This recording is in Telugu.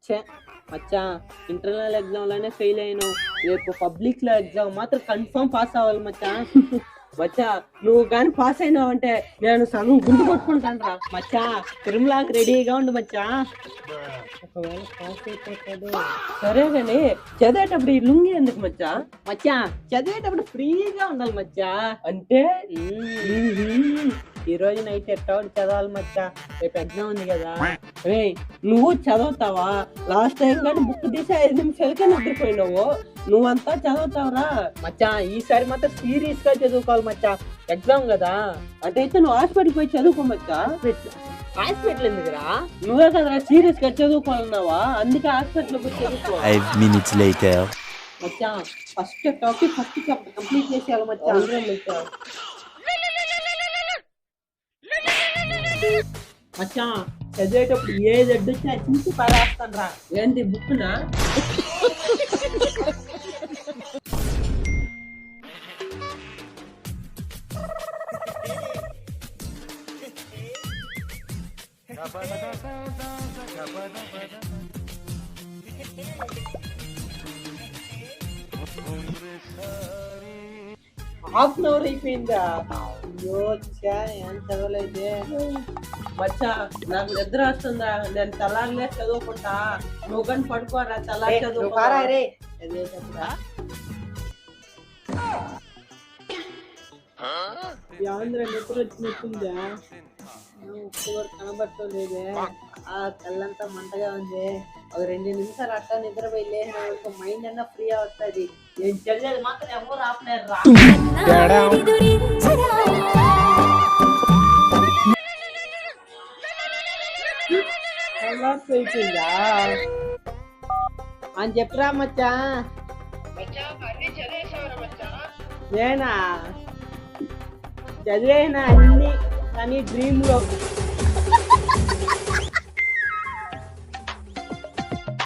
ఛే మచ్చా, ఇంటర్నల్ ఎగ్జామ్ లోనే ఫెయిల్ అయినావు. రేపు పబ్లిక్ లో ఎగ్జామ్ మాత్రం కన్ఫర్మ్ పాస్ అవ్వాలి మచ్చా. మచ్చా, నువ్వు కానీ పాస్ అయినావంటే నేను సగం గుండు కొట్టుకుంటాను రా మచ్చా. తిరుమలకి రెడీగా ఉండు మచ్చా. ఒకవేళ పాస్ అయిపోతాడు సరే కానీ చదివేటప్పుడు ఈ లుంగి ఎందుకు మచ్చా? మచ్చా, చదివేటప్పుడు ఫ్రీగా ఉండాలి మచ్చా. అంటే ఈ రోజు నైట్ ఎట్టవాడు చదవాలి మచ్చా, రేపు ఎగ్జామ్ ఉంది కదా. రే, నువ్వు చదువుతావా? లాస్ట్ టైం కానీ బుక్ తీసి 5 నిమిషాలకే నిద్రపోయినావు. నువ్వంతా చదువుతావురా మచ్చా. ఈసారి మాత్రం సీరియస్ గా చదువుకోవాలి మచ్చా, ఎగ్జామ్ కదా. అటైతే నువ్వు హాస్పిటల్ పోయి చదువుకో మచ్చా. హాస్పిటల్ ఎందుకురా? నువ్వే కదరా సీరియస్ గా చదువుకోవాలన్నావా, అందుకే హాస్పిటల్ పోయి చదువుకో. 5 minutes later. మచ్చా, first topic first chapter complete చేసేయాలి మచ్చా. మచ్చా మచ్చా, చదివేటప్పుడు ఏది అడ్డొచ్చినా చూసి పారేస్తాను రా. ఏంటి బుక్నా? హాఫ్ అన్ అవర్ అయిపోయిందా? అయ్యో ఏం చదవలేదే. మచ్చా, నాకు నిద్ర వస్తుందా? నేను తెల్లారిలే చదువుకుంటా. నువ్వు కానీ పడుకోరా, తెల్లారి చదువుకోరా. ఆంధ్ర నిద్ర వచ్చినట్టుందా? ఒక్కరు కనబట్టలేదే. ఆ కళ్ళంతా మంటగా ఉంది. ఒక 2 నిమిషాలు అట్టా నిద్రపోయి లేక మైండ్ అన్నా ఫ్రీ అవుతుంది. నేను చదివేది మాత్రం ఎవరు ఆపలేరు రా. అయిపోయిందా అని చెప్పరా మచ్చా? నేనా చదివేనా అన్ని కానీ డ్రీమ్ లో